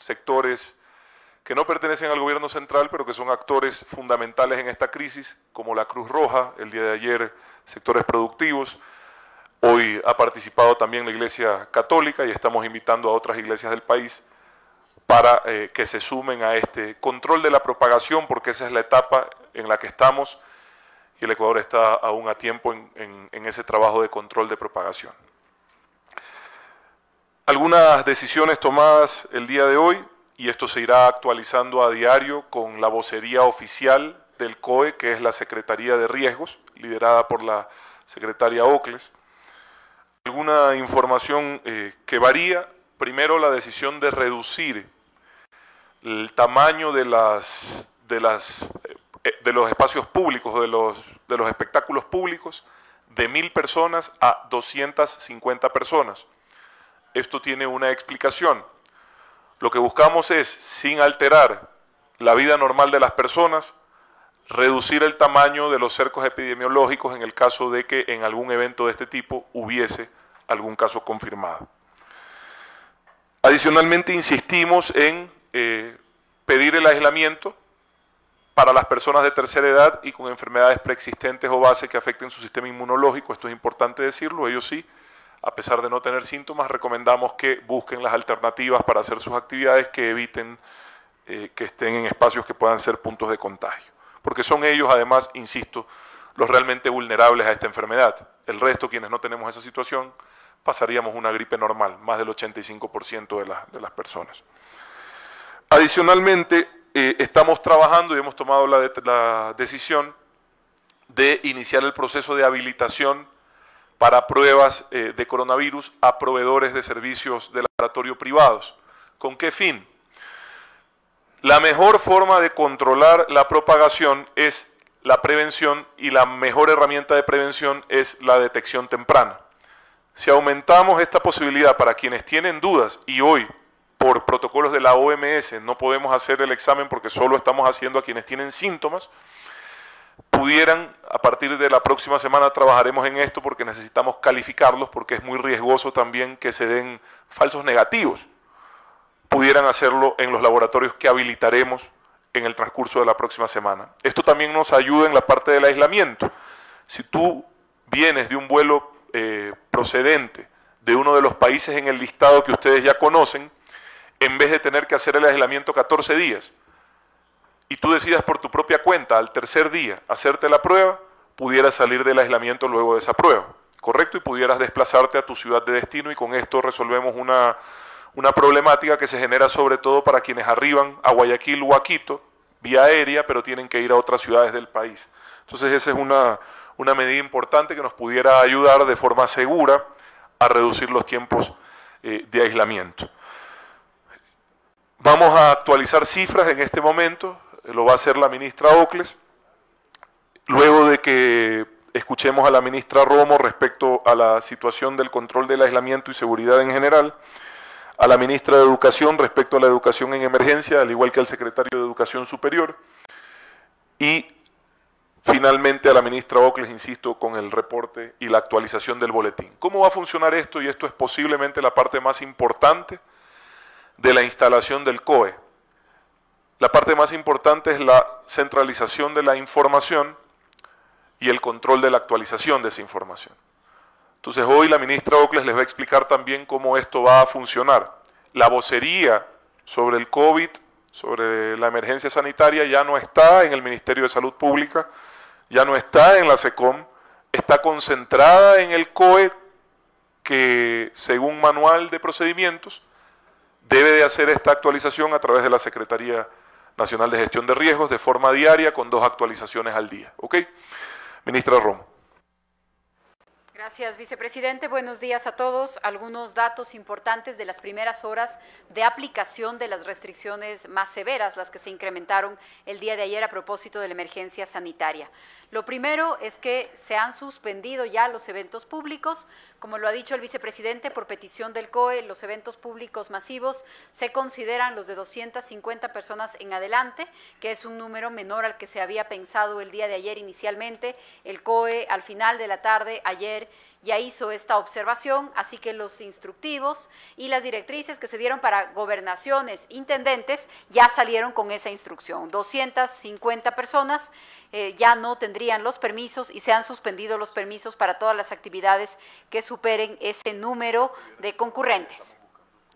sectores que no pertenecen al gobierno central, pero que son actores fundamentales en esta crisis, como la Cruz Roja, el día de ayer sectores productivos. Hoy ha participado también la Iglesia Católica y estamos invitando a otras iglesias del país para que se sumen a este control de la propagación, porque esa es la etapa en la que estamos y el Ecuador está aún a tiempo en ese trabajo de control de propagación. Algunas decisiones tomadas el día de hoy, y esto se irá actualizando a diario con la vocería oficial del COE, que es la Secretaría de Riesgos, liderada por la secretaria Ocles. Alguna información que varía. Primero, la decisión de reducir el tamaño de los espacios públicos, de los espectáculos públicos, de 1000 personas a 250 personas. Esto tiene una explicación. Lo que buscamos es, sin alterar la vida normal de las personas, reducir el tamaño de los cercos epidemiológicos en el caso de que en algún evento de este tipo hubiese algún caso confirmado. Adicionalmente, insistimos en pedir el aislamiento para las personas de tercera edad y con enfermedades preexistentes o base que afecten su sistema inmunológico. Esto es importante decirlo, ellos sí, a pesar de no tener síntomas, recomendamos que busquen las alternativas para hacer sus actividades, que eviten que estén en espacios que puedan ser puntos de contagio. Porque son ellos, además, insisto, los realmente vulnerables a esta enfermedad. El resto, quienes no tenemos esa situación, pasaríamos una gripe normal, más del 85% de las personas. Adicionalmente, estamos trabajando y hemos tomado la decisión de iniciar el proceso de habilitación para pruebas de coronavirus a proveedores de servicios de laboratorio privados. ¿Con qué fin? La mejor forma de controlar la propagación es la prevención y la mejor herramienta de prevención es la detección temprana. Si aumentamos esta posibilidad para quienes tienen dudas y hoy, por protocolos de la OMS, no podemos hacer el examen porque solo estamos haciendo a quienes tienen síntomas, pudieran, a partir de la próxima semana trabajaremos en esto porque necesitamos calificarlos, porque es muy riesgoso también que se den falsos negativos. Pudieran hacerlo en los laboratorios que habilitaremos en el transcurso de la próxima semana. Esto también nos ayuda en la parte del aislamiento. Si tú vienes de un vuelo procedente de uno de los países en el listado que ustedes ya conocen, en vez de tener que hacer el aislamiento 14 días, y tú decidas por tu propia cuenta al tercer día hacerte la prueba, pudieras salir del aislamiento luego de esa prueba, ¿correcto? Y pudieras desplazarte a tu ciudad de destino y con esto resolvemos una problemática que se genera sobre todo para quienes arriban a Guayaquil o a Quito vía aérea, pero tienen que ir a otras ciudades del país. Entonces esa es una medida importante que nos pudiera ayudar de forma segura a reducir los tiempos de aislamiento. Vamos a actualizar cifras en este momento, lo va a hacer la ministra Ocles, luego de que escuchemos a la ministra Romo respecto a la situación del control del aislamiento y seguridad en general, a la ministra de Educación respecto a la educación en emergencia, al igual que al secretario de Educación Superior, y finalmente a la ministra Ocles, insisto, con el reporte y la actualización del boletín. ¿Cómo va a funcionar esto? Y esto es posiblemente la parte más importante de la instalación del COE. La parte más importante es la centralización de la información y el control de la actualización de esa información. Entonces hoy la ministra Ocles les va a explicar también cómo esto va a funcionar. La vocería sobre el COVID, sobre la emergencia sanitaria, ya no está en el Ministerio de Salud Pública, ya no está en la SECOM, está concentrada en el COE que, según manual de procedimientos, debe de hacer esta actualización a través de la Secretaría Nacional de Gestión de Riesgos de forma diaria con 2 actualizaciones al día. ¿Ok? Ministra Romo. Gracias, vicepresidente. Buenos días a todos. Algunos datos importantes de las primeras horas de aplicación de las restricciones más severas, las que se incrementaron el día de ayer a propósito de la emergencia sanitaria. Lo primero es que se han suspendido ya los eventos públicos. Como lo ha dicho el vicepresidente, por petición del COE, los eventos públicos masivos se consideran los de 250 personas en adelante, que es un número menor al que se había pensado el día de ayer inicialmente. El COE al final de la tarde ayer ya hizo esta observación, así que los instructivos y las directrices que se dieron para gobernaciones, intendentes, ya salieron con esa instrucción. 250 personas ya no tendrían los permisos y se han suspendido los permisos para todas las actividades que superen ese número de concurrentes.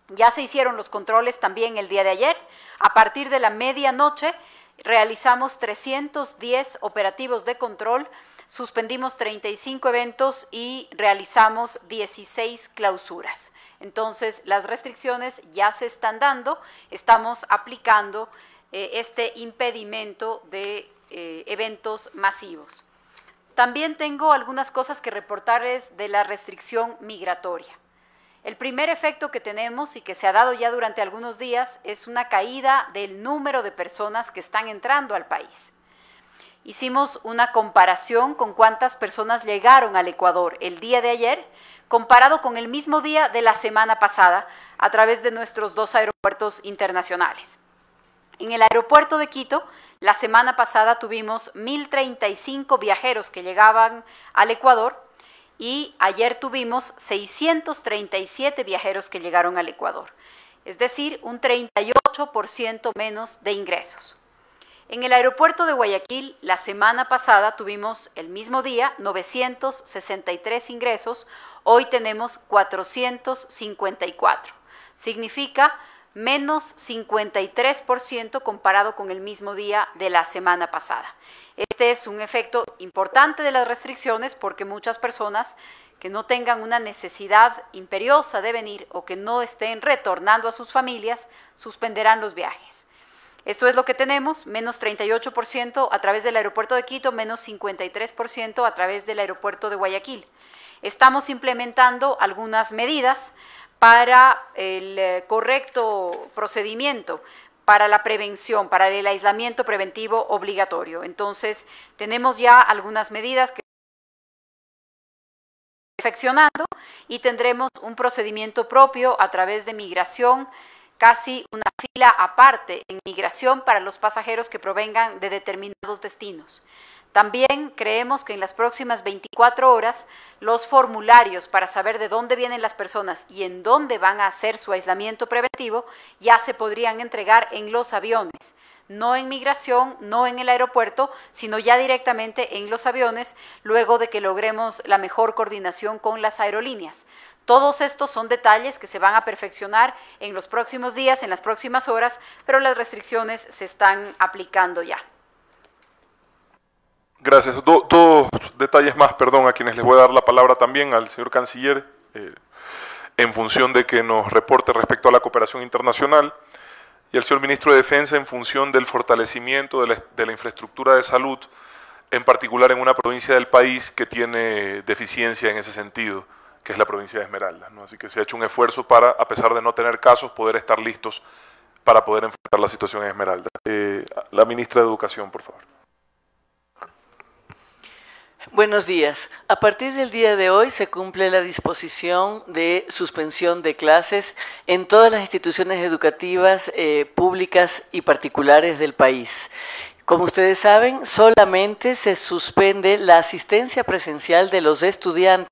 Ya se hicieron los controles también el día de ayer. A partir de la medianoche realizamos 310 operativos de control, suspendimos 35 eventos y realizamos 16 clausuras. Entonces, las restricciones ya se están dando, estamos aplicando este impedimento de eventos masivos. También tengo algunas cosas que reportarles de la restricción migratoria. El primer efecto que tenemos y que se ha dado ya durante algunos días es una caída del número de personas que están entrando al país. Hicimos una comparación con cuántas personas llegaron al Ecuador el día de ayer, comparado con el mismo día de la semana pasada, a través de nuestros 2 aeropuertos internacionales. En el aeropuerto de Quito, la semana pasada tuvimos 1.035 viajeros que llegaban al Ecuador, y ayer tuvimos 637 viajeros que llegaron al Ecuador, es decir, un 38% menos de ingresos. En el aeropuerto de Guayaquil, la semana pasada tuvimos el mismo día 963 ingresos, hoy tenemos 454. Significa menos 53% comparado con el mismo día de la semana pasada. Este es un efecto importante de las restricciones porque muchas personas que no tengan una necesidad imperiosa de venir o que no estén retornando a sus familias, suspenderán los viajes. Esto es lo que tenemos, menos 38% a través del aeropuerto de Quito, menos 53% a través del aeropuerto de Guayaquil. Estamos implementando algunas medidas para el correcto procedimiento, para la prevención, para el aislamiento preventivo obligatorio. Entonces, tenemos ya algunas medidas que perfeccionando y tendremos un procedimiento propio a través de migración, casi una fila aparte en migración para los pasajeros que provengan de determinados destinos. También creemos que en las próximas 24 horas los formularios para saber de dónde vienen las personas y en dónde van a hacer su aislamiento preventivo ya se podrían entregar en los aviones, no en migración, no en el aeropuerto, sino ya directamente en los aviones, luego de que logremos la mejor coordinación con las aerolíneas. Todos estos son detalles que se van a perfeccionar en los próximos días, en las próximas horas, pero las restricciones se están aplicando ya. Gracias. Dos detalles más, perdón, a quienes les voy a dar la palabra también, al señor canciller, en función de que nos reporte respecto a la cooperación internacional, y al señor ministro de Defensa en función del fortalecimiento de la infraestructura de salud, en particular en una provincia del país que tiene deficiencia en ese sentido, que es la provincia de Esmeraldas, ¿no? Así que se ha hecho un esfuerzo para, a pesar de no tener casos, poder estar listos para poder enfrentar la situación en Esmeraldas. La ministra de Educación, por favor. Buenos días. A partir del día de hoy se cumple la disposición de suspensión de clases en todas las instituciones educativas públicas y particulares del país. Como ustedes saben, solamente se suspende la asistencia presencial de los estudiantes.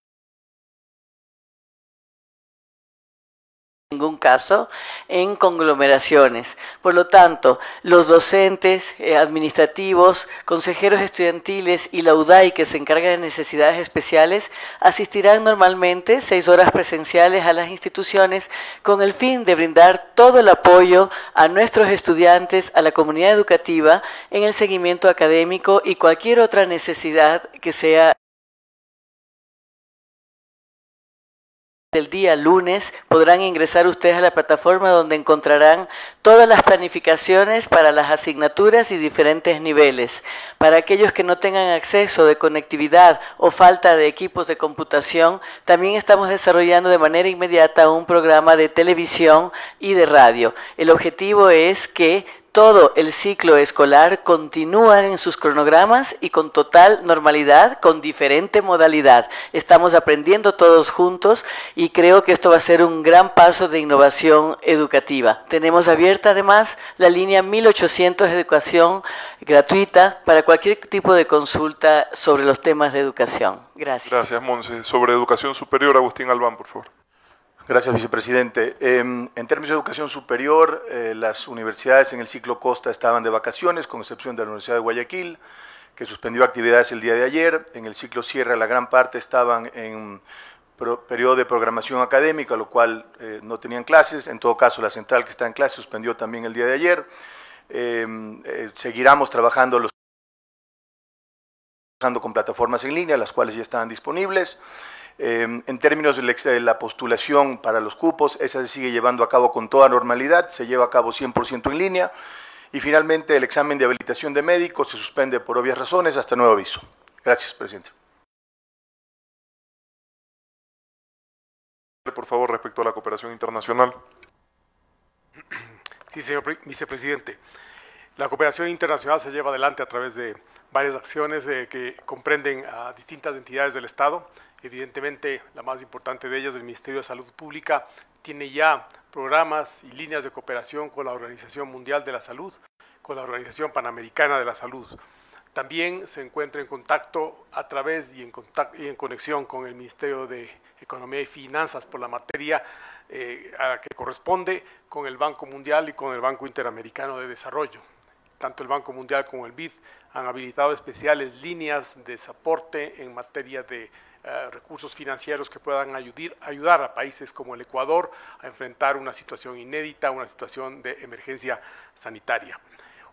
En ningún caso en conglomeraciones. Por lo tanto, los docentes administrativos, consejeros estudiantiles y la UDAI que se encarga de necesidades especiales asistirán normalmente 6 horas presenciales a las instituciones con el fin de brindar todo el apoyo a nuestros estudiantes, a la comunidad educativa en el seguimiento académico y cualquier otra necesidad que sea. El día lunes podrán ingresar ustedes a la plataforma donde encontrarán todas las planificaciones para las asignaturas y diferentes niveles. Para aquellos que no tengan acceso de conectividad o falta de equipos de computación, también estamos desarrollando de manera inmediata un programa de televisión y de radio. El objetivo es que todo el ciclo escolar continúan en sus cronogramas y con total normalidad, con diferente modalidad. Estamos aprendiendo todos juntos y creo que esto va a ser un gran paso de innovación educativa. Tenemos abierta además la línea 1800 de educación gratuita para cualquier tipo de consulta sobre los temas de educación. Gracias. Gracias, Monse. Sobre educación superior, Agustín Albán, por favor. Gracias, vicepresidente. En términos de educación superior, las universidades en el ciclo Costa estaban de vacaciones, con excepción de la Universidad de Guayaquil, que suspendió actividades el día de ayer. En el ciclo Sierra, la gran parte estaban en periodo de programación académica, lo cual no tenían clases. En todo caso, la central que está en clase suspendió también el día de ayer. Seguiremos trabajando con plataformas en línea, las cuales ya están disponibles. En términos de la postulación para los cupos, esa se sigue llevando a cabo con toda normalidad, se lleva a cabo 100% en línea. Y finalmente, el examen de habilitación de médicos se suspende por obvias razones hasta nuevo aviso. Gracias, presidente. Por favor, respecto a la cooperación internacional. Sí, señor vicepresidente. La cooperación internacional se lleva adelante a través de varias acciones que comprenden a distintas entidades del Estado. Evidentemente, la más importante de ellas, el Ministerio de Salud Pública, tiene ya programas y líneas de cooperación con la Organización Mundial de la Salud, con la Organización Panamericana de la Salud. También se encuentra en contacto a través y en conexión con el Ministerio de Economía y Finanzas por la materia a la que corresponde, con el Banco Mundial y con el Banco Interamericano de Desarrollo. Tanto el Banco Mundial como el BID han habilitado especiales líneas de soporte en materia de recursos financieros que puedan ayudar a países como el Ecuador a enfrentar una situación inédita, una situación de emergencia sanitaria.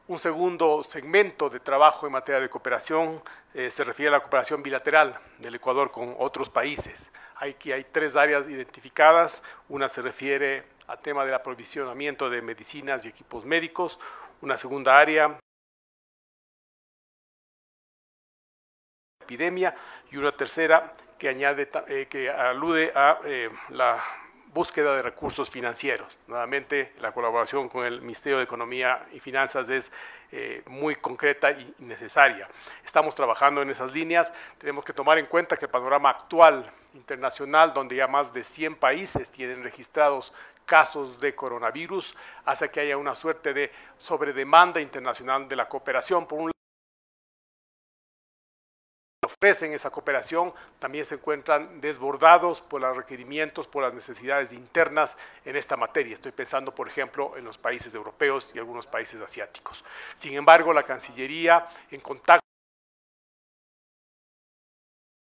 Un segundo segmento de trabajo en materia de cooperación se refiere a la cooperación bilateral del Ecuador con otros países. Aquí hay tres áreas identificadas. Una se refiere al tema del aprovisionamiento de medicinas y equipos médicos. Una segunda área, epidemia, y una tercera que alude a la búsqueda de recursos financieros. Nuevamente, la colaboración con el Ministerio de Economía y Finanzas es muy concreta y necesaria. Estamos trabajando en esas líneas. Tenemos que tomar en cuenta que el panorama actual internacional, donde ya más de 100 países tienen registrados casos de coronavirus, hace que haya una suerte de sobredemanda internacional de la cooperación. Por un lado, ofrecen esa cooperación, también se encuentran desbordados por los requerimientos, por las necesidades internas en esta materia. Estoy pensando, por ejemplo, en los países europeos y algunos países asiáticos. Sin embargo, la Cancillería, en contacto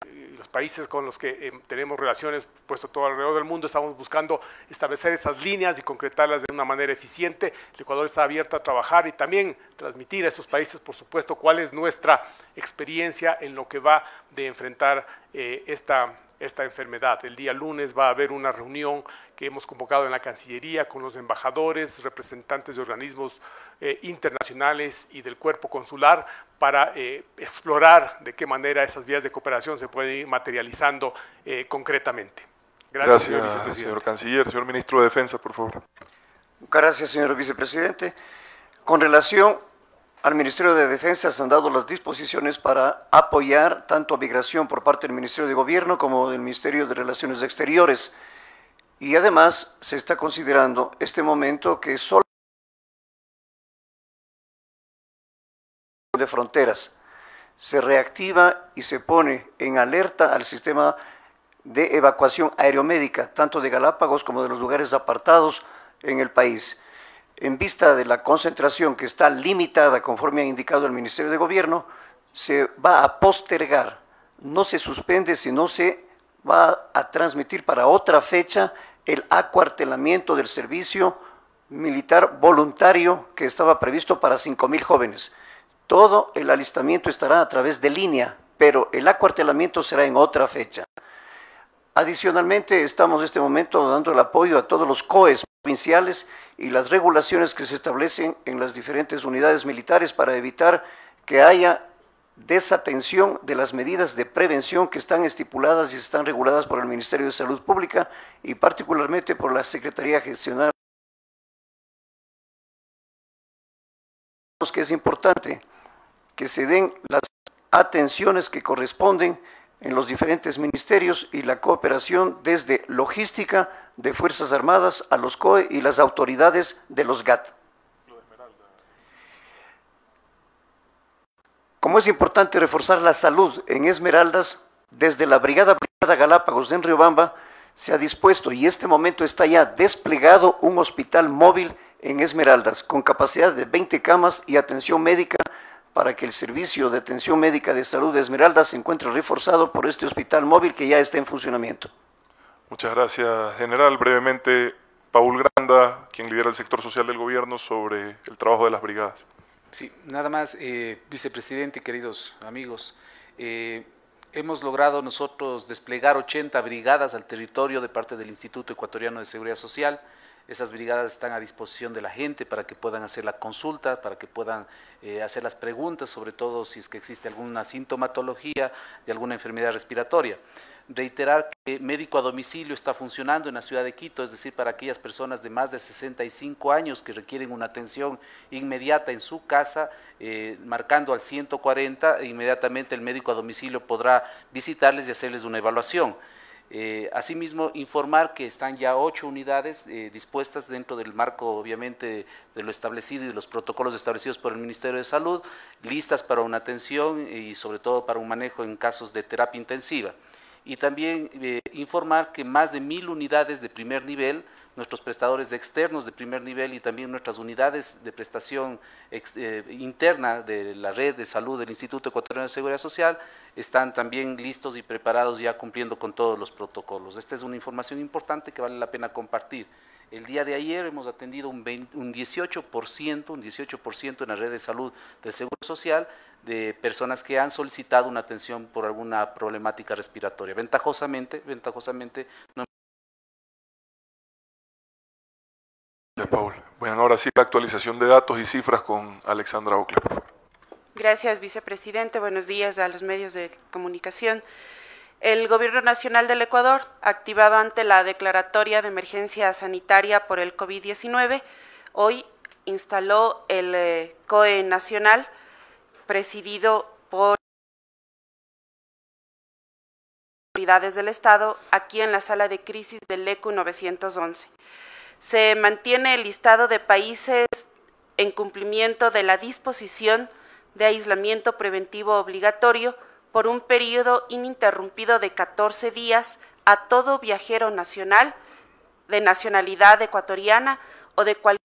con los países con los que tenemos relaciones, puesto todo alrededor del mundo, estamos buscando establecer esas líneas y concretarlas de una manera eficiente. El Ecuador está abierto a trabajar y también transmitir a esos países, por supuesto, cuál es nuestra experiencia en lo que va de enfrentar esta enfermedad. El día lunes va a haber una reunión que hemos convocado en la Cancillería con los embajadores, representantes de organismos internacionales y del cuerpo consular para explorar de qué manera esas vías de cooperación se pueden ir materializando concretamente. Gracias, señor vicepresidente. Señor canciller. Señor ministro de Defensa, por favor. Gracias, señor vicepresidente. Con relación al Ministerio de Defensa, se han dado las disposiciones para apoyar tanto a migración por parte del Ministerio de Gobierno como del Ministerio de Relaciones Exteriores. Y además se está considerando este momento que solo de fronteras se reactiva y se pone en alerta al sistema de evacuación aeromédica, tanto de Galápagos como de los lugares apartados en el país. En vista de la concentración que está limitada, conforme ha indicado el Ministerio de Gobierno, se va a postergar, no se suspende, sino se va a transmitir para otra fecha el acuartelamiento del servicio militar voluntario que estaba previsto para 5.000 jóvenes. Todo el alistamiento estará a través de línea, pero el acuartelamiento será en otra fecha. Adicionalmente, estamos en este momento dando el apoyo a todos los COEs provinciales y las regulaciones que se establecen en las diferentes unidades militares para evitar que haya desatención de las medidas de prevención que están estipuladas y están reguladas por el Ministerio de Salud Pública y particularmente por la Secretaría Gestional que es importante que se den las atenciones que corresponden en los diferentes ministerios y la cooperación desde logística de Fuerzas Armadas a los COE y las autoridades de los GAT. Como es importante reforzar la salud en Esmeraldas, desde la Brigada Galápagos en Riobamba se ha dispuesto y este momento está ya desplegado un hospital móvil en Esmeraldas con capacidad de 20 camas y atención médica para que el servicio de atención médica de salud de Esmeraldas se encuentre reforzado por este hospital móvil que ya está en funcionamiento. Muchas gracias, general. Brevemente, Paul Granda, quien lidera el sector social del gobierno, sobre el trabajo de las brigadas. Sí, nada más, vicepresidente y queridos amigos, hemos logrado nosotros desplegar 80 brigadas al territorio de parte del Instituto Ecuatoriano de Seguridad Social. Esas brigadas están a disposición de la gente para que puedan hacer la consulta, para que puedan hacer las preguntas, sobre todo si es que existe alguna sintomatología de alguna enfermedad respiratoria. Reiterar que médico a domicilio está funcionando en la ciudad de Quito, es decir, para aquellas personas de más de 65 años que requieren una atención inmediata en su casa, marcando al 140, inmediatamente el médico a domicilio podrá visitarles y hacerles una evaluación. Asimismo, informar que están ya 8 unidades dispuestas dentro del marco, obviamente, de lo establecido y de los protocolos establecidos por el Ministerio de Salud, listas para una atención y sobre todo para un manejo en casos de terapia intensiva. Y también informar que más de 1000 unidades de primer nivel, nuestros prestadores externos de primer nivel y también nuestras unidades de prestación interna de la red de salud del Instituto Ecuatoriano de Seguridad Social están también listos y preparados ya cumpliendo con todos los protocolos. Esta es una información importante que vale la pena compartir. El día de ayer hemos atendido un 18% en la red de salud del Seguro Social de personas que han solicitado una atención por alguna problemática respiratoria. Ventajosamente no. Paul. Bueno, ahora sí la actualización de datos y cifras con Alexandra Ocle, por favor. Gracias, vicepresidente. Buenos días a los medios de comunicación. El Gobierno Nacional del Ecuador, activado ante la declaratoria de emergencia sanitaria por el COVID-19, hoy instaló el COE nacional, presidido por autoridades del Estado, aquí en la sala de crisis del ECU 911. Se mantiene el listado de países en cumplimiento de la disposición de aislamiento preventivo obligatorio por un periodo ininterrumpido de 14 días a todo viajero nacional de nacionalidad ecuatoriana o de cualquier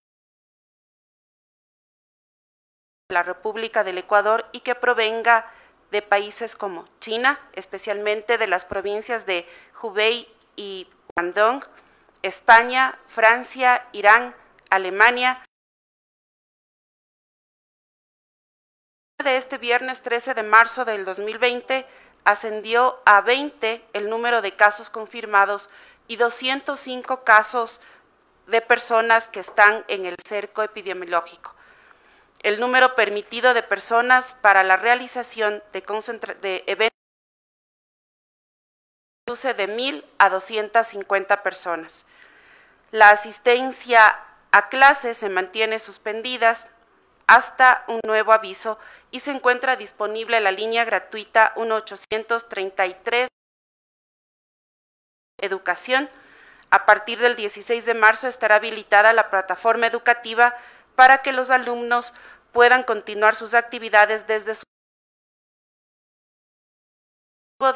de la República del Ecuador y que provenga de países como China, especialmente de las provincias de Hubei y Guangdong, España, Francia, Irán, Alemania. De este viernes 13 de marzo del 2020 ascendió a 20 el número de casos confirmados y 205 casos de personas que están en el cerco epidemiológico. El número permitido de personas para la realización de eventos reduce de 1000 a 250 personas. La asistencia a clases se mantiene suspendidas hasta un nuevo aviso y se encuentra disponible la línea gratuita 1-833 Educación. A partir del 16 de marzo estará habilitada la plataforma educativa para que los alumnos puedan continuar sus actividades desde su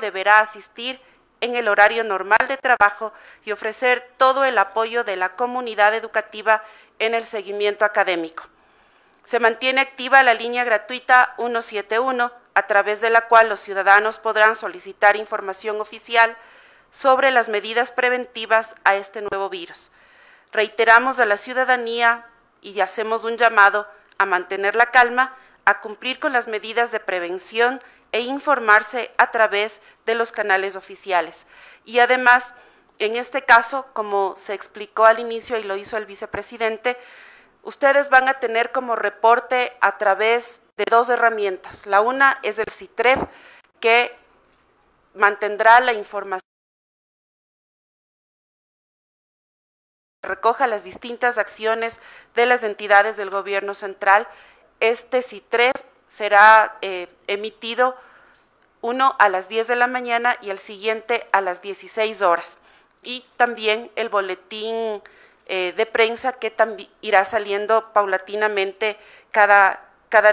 deberá asistir en el horario normal de trabajo y ofrecer todo el apoyo de la comunidad educativa en el seguimiento académico. Se mantiene activa la línea gratuita 171, a través de la cual los ciudadanos podrán solicitar información oficial sobre las medidas preventivas a este nuevo virus. Reiteramos a la ciudadanía y hacemos un llamado a mantener la calma, a cumplir con las medidas de prevención e informarse a través de los canales oficiales. Y además, en este caso, como se explicó al inicio y lo hizo el vicepresidente, ustedes van a tener como reporte a través de 2 herramientas. La una es el CITREP, que mantendrá la información, recoja las distintas acciones de las entidades del gobierno central este CITREP será emitido uno a las 10 de la mañana y el siguiente a las 16 horas. Y también el boletín de prensa que también irá saliendo paulatinamente cada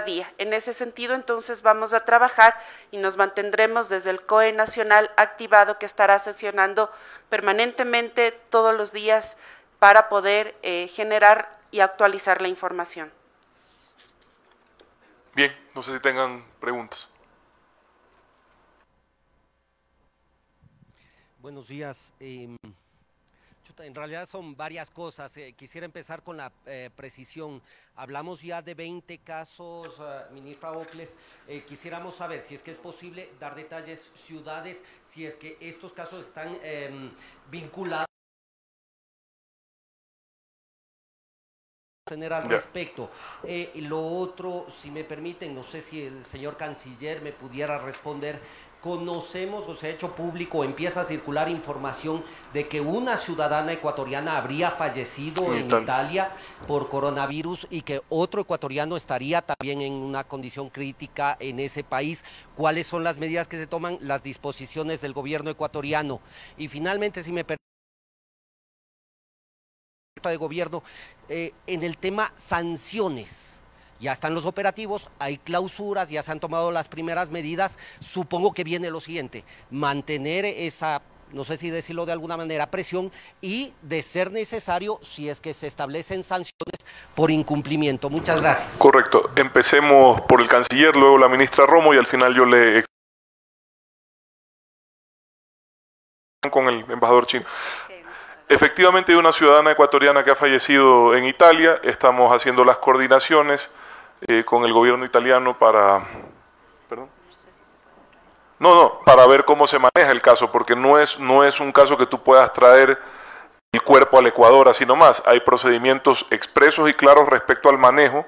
día. En ese sentido, entonces, vamos a trabajar y nos mantendremos desde el COE Nacional activado, que estará sesionando permanentemente todos los días para poder generar y actualizar la información. Bien, no sé si tengan preguntas. Buenos días. En realidad son varias cosas. Quisiera empezar con la precisión. Hablamos ya de 20 casos, ministra Ocles. Quisiéramos saber si es que es posible dar detalles, ciudades, si es que estos casos están vinculados. Tener al respecto. Lo otro, si me permiten, no sé si el señor canciller me pudiera responder. Conocemos o se ha hecho público, empieza a circular información de que una ciudadana ecuatoriana habría fallecido en Italia por coronavirus y que otro ecuatoriano estaría también en una condición crítica en ese país. ¿Cuáles son las medidas que se toman, las disposiciones del gobierno ecuatoriano? Y finalmente, si me permiten, de gobierno, en el tema sanciones. Ya están los operativos, hay clausuras, ya se han tomado las primeras medidas. Supongo que viene lo siguiente: mantener esa, no sé si decirlo de alguna manera, presión y, de ser necesario, si es que se establecen sanciones por incumplimiento. Muchas gracias. Correcto. Empecemos por el canciller, luego la ministra Romo y al final yo le con el embajador chino. Efectivamente hay una ciudadana ecuatoriana que ha fallecido en Italia. Estamos haciendo las coordinaciones con el gobierno italiano para... ¿Perdón? Para ver cómo se maneja el caso, porque no es un caso que tú puedas traer el cuerpo al Ecuador así nomás. Hay procedimientos expresos y claros respecto al manejo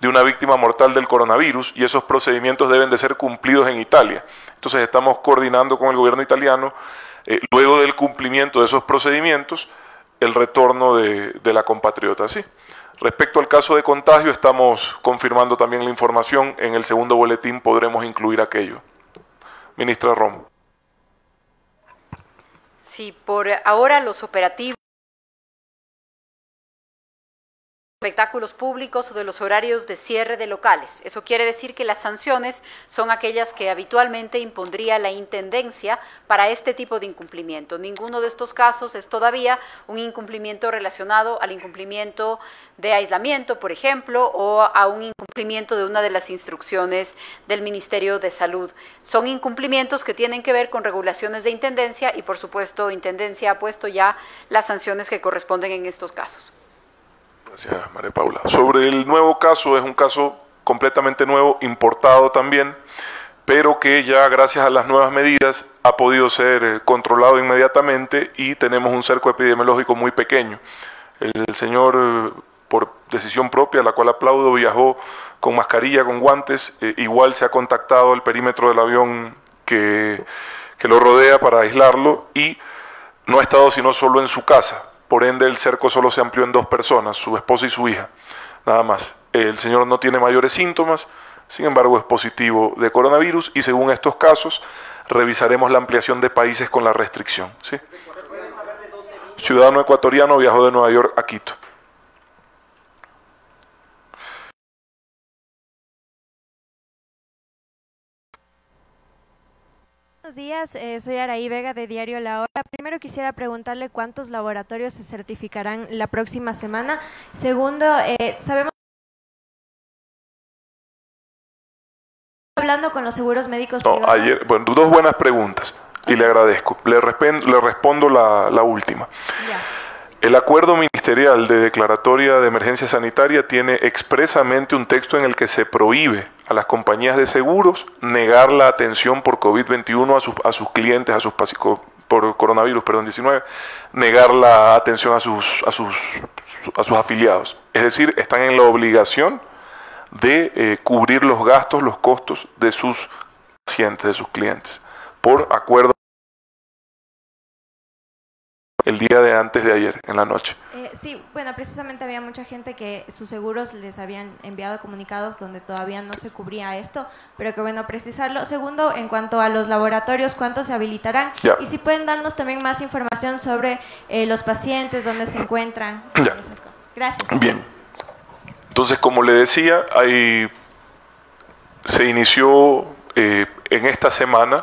de una víctima mortal del coronavirus y esos procedimientos deben de ser cumplidos en Italia. Entonces estamos coordinando con el gobierno italiano, luego del cumplimiento de esos procedimientos, el retorno de la compatriota. Sí. Respecto al caso de contagio, estamos confirmando también la información. En el segundo boletín podremos incluir aquello. Ministra Romo. Sí, por ahora los operativos, espectáculos públicos o de los horarios de cierre de locales. Eso quiere decir que las sanciones son aquellas que habitualmente impondría la Intendencia para este tipo de incumplimiento. Ninguno de estos casos es todavía un incumplimiento relacionado al incumplimiento de aislamiento, por ejemplo, o a un incumplimiento de una de las instrucciones del Ministerio de Salud. Son incumplimientos que tienen que ver con regulaciones de Intendencia y, por supuesto, Intendencia ha puesto ya las sanciones que corresponden en estos casos. Gracias, María Paula. Sobre el nuevo caso, es un caso completamente nuevo, importado también, pero que ya gracias a las nuevas medidas ha podido ser controlado inmediatamente y tenemos un cerco epidemiológico muy pequeño. El señor, por decisión propia, la cual aplaudo, viajó con mascarilla, con guantes, igual se ha contactado el perímetro del avión que lo rodea para aislarlo y no ha estado sino solo en su casa. Por ende, el cerco solo se amplió en 2 personas, su esposa y su hija, nada más. El señor no tiene mayores síntomas, sin embargo es positivo de coronavirus y según estos casos revisaremos la ampliación de países con la restricción. ¿Sí? Ciudadano ecuatoriano viajó de Nueva York a Quito. Buenos días, soy Araí Vega de Diario La Hora. Primero quisiera preguntarle cuántos laboratorios se certificarán la próxima semana. Segundo, sabemos hablando con los seguros médicos privados. Ayer, bueno, 2 buenas preguntas y le agradezco. Le respondo la última. Ya. El acuerdo ministerial de declaratoria de emergencia sanitaria tiene expresamente un texto en el que se prohíbe a las compañías de seguros negar la atención por COVID-21 a sus clientes, por coronavirus, 19, negar la atención a sus afiliados. Es decir, están en la obligación de cubrir los gastos, los costos de sus pacientes, de sus clientes, por acuerdo el día de antes de ayer, en la noche. Sí, bueno, precisamente había mucha gente que sus seguros les habían enviado comunicados donde todavía no se cubría esto, pero que bueno precisarlo. Segundo, en cuanto a los laboratorios, ¿cuántos se habilitarán? Ya. Y si pueden darnos también más información sobre los pacientes, dónde se encuentran, esas cosas. Gracias. Bien. Entonces, como le decía, se inició en esta semana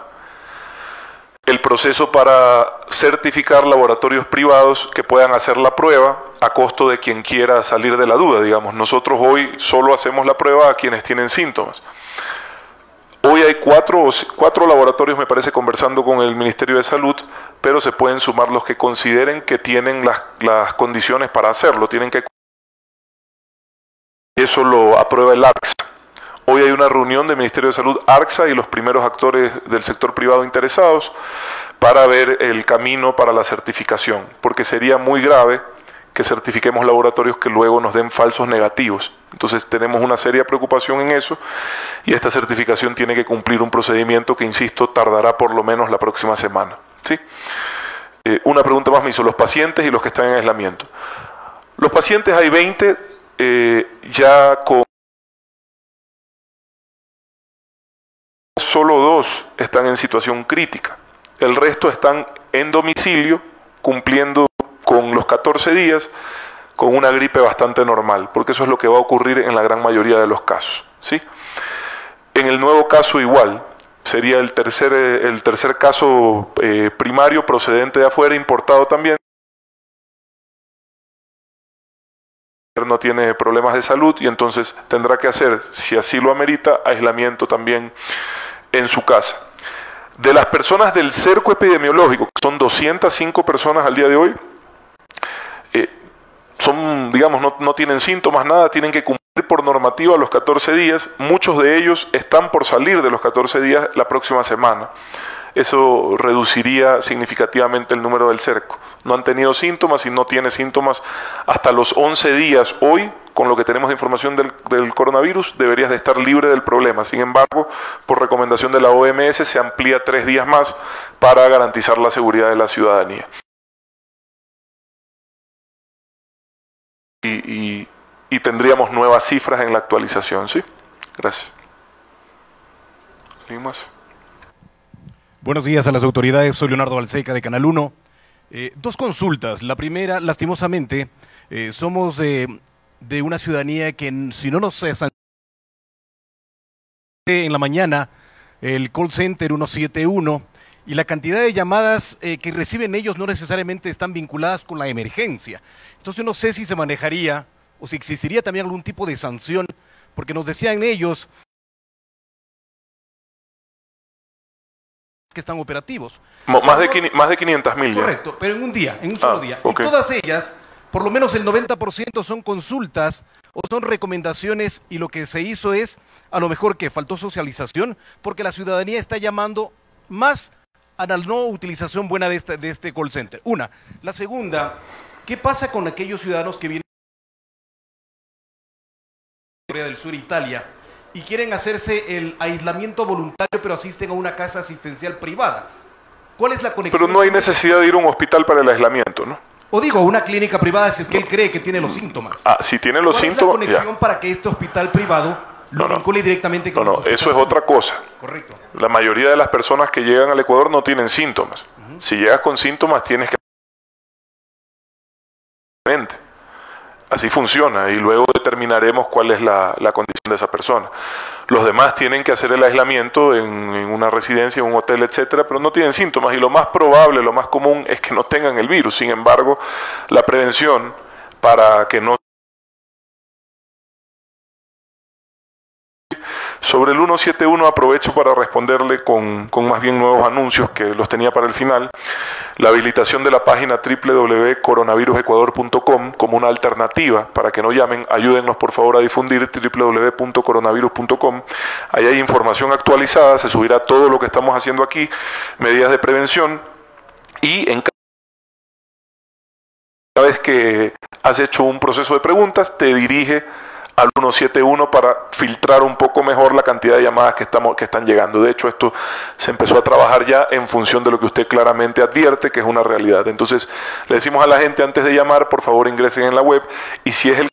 el proceso para certificar laboratorios privados que puedan hacer la prueba a costo de quien quiera salir de la duda. Digamos, nosotros hoy solo hacemos la prueba a quienes tienen síntomas. Hoy hay cuatro laboratorios, me parece, conversando con el Ministerio de Salud, pero se pueden sumar los que consideren que tienen las condiciones para hacerlo. Eso lo aprueba el ARCSA. Hoy hay una reunión del Ministerio de Salud, ARCSA y los primeros actores del sector privado interesados para ver el camino para la certificación, porque sería muy grave que certifiquemos laboratorios que luego nos den falsos negativos. Entonces tenemos una seria preocupación en eso y esta certificación tiene que cumplir un procedimiento que, insisto, tardará por lo menos la próxima semana. ¿Sí? Una pregunta más me hizo, los pacientes y los que están en aislamiento. Los pacientes hay 20 ya con... Solo 2 están en situación crítica. El resto están en domicilio, cumpliendo con los 14 días, con una gripe bastante normal, porque eso es lo que va a ocurrir en la gran mayoría de los casos. ¿Sí? En el nuevo caso igual, sería el tercer caso primario procedente de afuera, importado también. No tiene problemas de salud y entonces tendrá que hacer, si así lo amerita, aislamiento también en su casa. De las personas del cerco epidemiológico, que son 205 personas al día de hoy, no tienen síntomas, nada, tienen que cumplir por normativa los 14 días. Muchos de ellos están por salir de los 14 días la próxima semana. Eso reduciría significativamente el número del cerco. No han tenido síntomas y no tiene síntomas hasta los 11 días. Hoy, con lo que tenemos de información del coronavirus, deberías de estar libre del problema. Sin embargo, por recomendación de la OMS, se amplía 3 días más para garantizar la seguridad de la ciudadanía. Y tendríamos nuevas cifras en la actualización, ¿sí? Gracias. ¿Alguien más? Buenos días a las autoridades, soy Leonardo Balseca de Canal 1. 2 consultas. La primera, lastimosamente, somos de una ciudadanía que si no nos sanciona en la mañana, el call center 171 y la cantidad de llamadas que reciben ellos no necesariamente están vinculadas con la emergencia. Entonces no sé si se manejaría o si existiría también algún tipo de sanción, porque nos decían ellos que están operativos. Más de 500.000 ya. Correcto, pero en un día, en un solo día. Okay. Y todas ellas, por lo menos el 90% son consultas o son recomendaciones, y lo que se hizo es, a lo mejor que faltó socialización, porque la ciudadanía está llamando más a la no utilización buena de este call center. Una. La segunda, ¿qué pasa con aquellos ciudadanos que vienen de Corea del Sur, Italia, y quieren hacerse el aislamiento voluntario, pero asisten a una casa asistencial privada? ¿Cuál es la conexión? Pero no hay necesidad de ir a un hospital para el aislamiento, ¿no? O digo, una clínica privada si es que él cree que tiene los síntomas. Si tiene los síntomas, ¿cuál es la conexión para que este hospital privado lo vincule directamente con los hospitales? Eso es otra cosa. Correcto. La mayoría de las personas que llegan al Ecuador no tienen síntomas. Si llegas con síntomas, tienes que... Así funciona, y luego determinaremos cuál es la condición de esa persona. Los demás tienen que hacer el aislamiento en una residencia, en un hotel, etcétera, pero no tienen síntomas, y lo más probable, lo más común es que no tengan el virus. Sin embargo, la prevención para que no... Sobre el 171 aprovecho para responderle con más bien nuevos anuncios que los tenía para el final. La habilitación de la página www.coronavirusecuador.com como una alternativa para que no llamen. Ayúdennos por favor a difundir www.coronavirus.com. Ahí hay información actualizada, se subirá todo lo que estamos haciendo aquí, medidas de prevención, y en cada vez que has hecho un proceso de preguntas te dirige al 171 para filtrar un poco mejor la cantidad de llamadas que están llegando. De hecho, esto se empezó a trabajar ya en función de lo que usted claramente advierte, que es una realidad. Entonces, le decimos a la gente antes de llamar, por favor ingresen en la web, y si es el...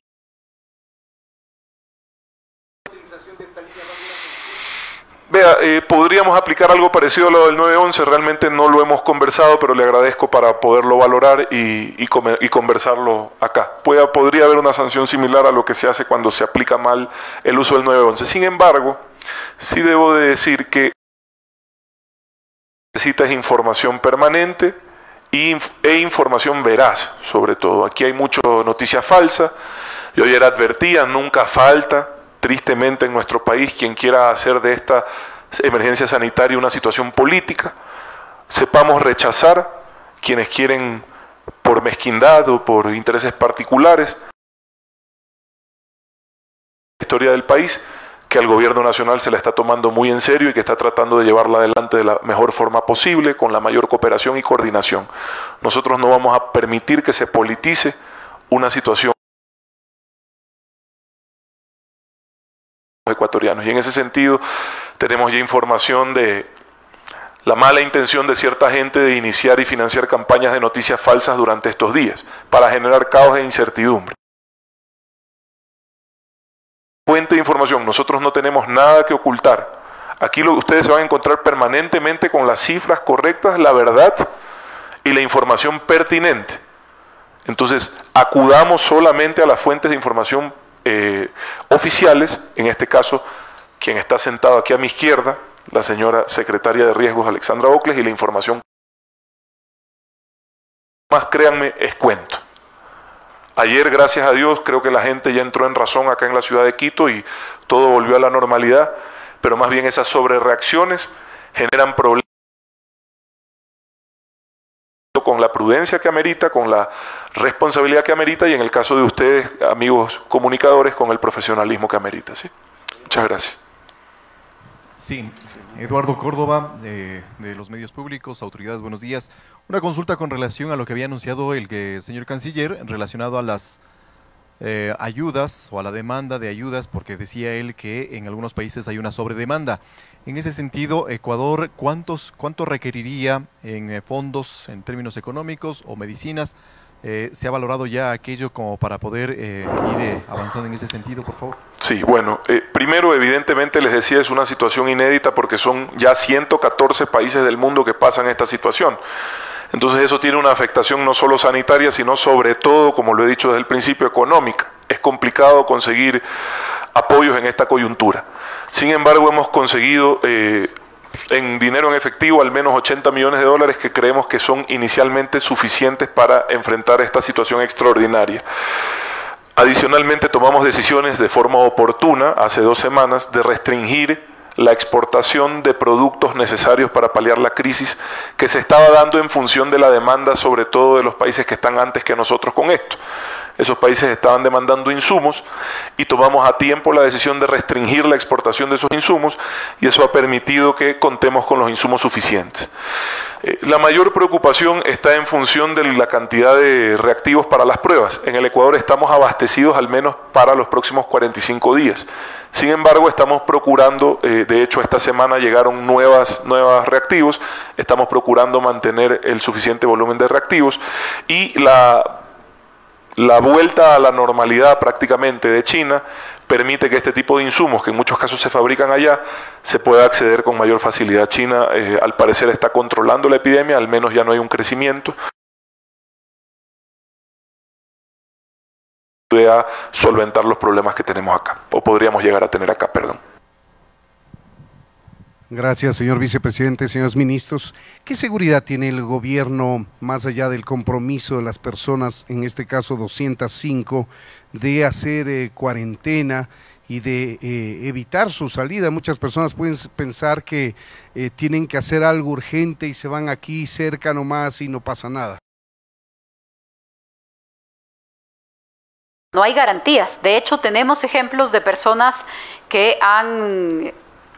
Vea, podríamos aplicar algo parecido a lo del 911, realmente no lo hemos conversado, pero le agradezco para poderlo valorar y conversarlo acá. Podría haber una sanción similar a lo que se hace cuando se aplica mal el uso del 911. Sin embargo, sí debo de decir que necesitas información permanente e información veraz, sobre todo. Aquí hay mucha noticia falsa. Yo ayer advertía, nunca falta, tristemente en nuestro país, quien quiera hacer de esta emergencia sanitaria una situación política. Sepamos rechazar quienes quieren, por mezquindad o por intereses particulares, la historia del país, que al gobierno nacional se la está tomando muy en serio y que está tratando de llevarla adelante de la mejor forma posible, con la mayor cooperación y coordinación. Nosotros no vamos a permitir que se politice una situación ecuatorianos, y en ese sentido tenemos ya información de la mala intención de cierta gente de iniciar y financiar campañas de noticias falsas durante estos días para generar caos e incertidumbre. Fuente de información, nosotros no tenemos nada que ocultar. Aquí ustedes se van a encontrar permanentemente con las cifras correctas, la verdad y la información pertinente. Entonces, acudamos solamente a las fuentes de información oficiales, en este caso, quien está sentado aquí a mi izquierda, la señora secretaria de Riesgos, Alexandra Ocles, y la información más, créanme, es cuento. Ayer, gracias a Dios, creo que la gente ya entró en razón acá en la ciudad de Quito y todo volvió a la normalidad, pero más bien esas sobrereacciones generan problemas con la prudencia que amerita, con la responsabilidad que amerita y en el caso de ustedes, amigos comunicadores, con el profesionalismo que amerita. ¿Sí? Muchas gracias. Sí, Eduardo Córdoba, de los medios públicos, autoridades, buenos días. Una consulta con relación a lo que había anunciado el señor canciller relacionado a las ayudas o a la demanda de ayudas, porque decía él que en algunos países hay una sobredemanda. En ese sentido, Ecuador, ¿cuánto requeriría en fondos, en términos económicos o medicinas? ¿Se ha valorado ya aquello como para poder ir avanzando en ese sentido, por favor? Sí, bueno, primero, evidentemente, les decía, es una situación inédita porque son ya 114 países del mundo que pasan esta situación. Entonces eso tiene una afectación no solo sanitaria, sino sobre todo, como lo he dicho desde el principio, económica. Es complicado conseguir apoyos en esta coyuntura. Sin embargo, hemos conseguido en dinero en efectivo al menos 80 millones de dólares que creemos que son inicialmente suficientes para enfrentar esta situación extraordinaria. Adicionalmente, tomamos decisiones de forma oportuna, hace 2 semanas, de restringir la exportación de productos necesarios para paliar la crisis que se estaba dando en función de la demanda, sobre todo de los países que están antes que nosotros con esto. Esos países estaban demandando insumos y tomamos a tiempo la decisión de restringir la exportación de esos insumos y eso ha permitido que contemos con los insumos suficientes. La mayor preocupación está en función de la cantidad de reactivos para las pruebas. En el Ecuador estamos abastecidos al menos para los próximos 45 días. Sin embargo, estamos procurando, de hecho esta semana llegaron nuevos reactivos, estamos procurando mantener el suficiente volumen de reactivos y la vuelta a la normalidad prácticamente de China permite que este tipo de insumos, que en muchos casos se fabrican allá, se pueda acceder con mayor facilidad. China, al parecer, está controlando la epidemia, al menos ya no hay un crecimiento. A solventar los problemas que tenemos acá, o podríamos llegar a tener acá, perdón. Gracias, señor vicepresidente, señores ministros. ¿Qué seguridad tiene el gobierno, más allá del compromiso de las personas, en este caso 205, de hacer cuarentena y de evitar su salida? Muchas personas pueden pensar que tienen que hacer algo urgente y se van aquí cerca nomás y no pasa nada. No hay garantías. De hecho, tenemos ejemplos de personas que han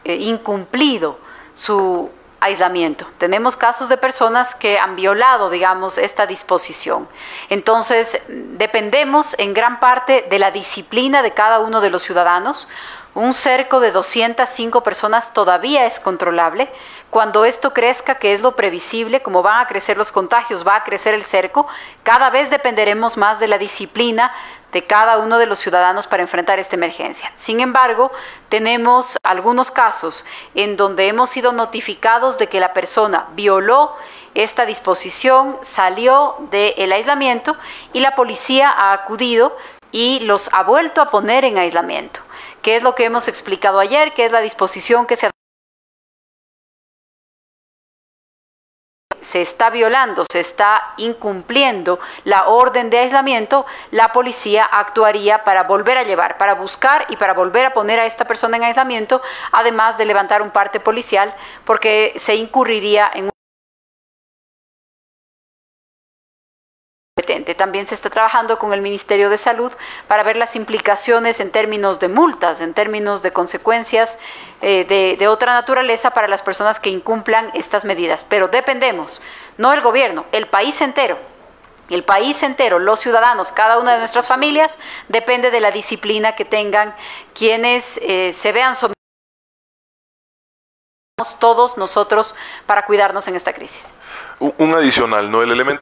incumplido su aislamiento. Tenemos casos de personas que han violado, digamos, esta disposición. Entonces, dependemos en gran parte de la disciplina de cada uno de los ciudadanos. Un cerco de 205 personas todavía es controlable. Cuando esto crezca, que es lo previsible, como van a crecer los contagios, va a crecer el cerco, cada vez dependeremos más de la disciplina de cada uno de los ciudadanos para enfrentar esta emergencia. Sin embargo, tenemos algunos casos en donde hemos sido notificados de que la persona violó esta disposición, salió del aislamiento y la policía ha acudido y los ha vuelto a poner en aislamiento. ¿Qué es lo que hemos explicado ayer? ¿Qué es la disposición que se está violando, se está incumpliendo la orden de aislamiento? La policía actuaría para volver a llevar, para buscar y para volver a poner a esta persona en aislamiento, además de levantar un parte policial, porque se incurriría en un... También se está trabajando con el Ministerio de Salud para ver las implicaciones en términos de multas, en términos de consecuencias de otra naturaleza para las personas que incumplan estas medidas. Pero dependemos, no el gobierno, el país entero. El país entero, los ciudadanos, cada una de nuestras familias, depende de la disciplina que tengan quienes se vean sometidos todos nosotros para cuidarnos en esta crisis. Un adicional, ¿no? El elemento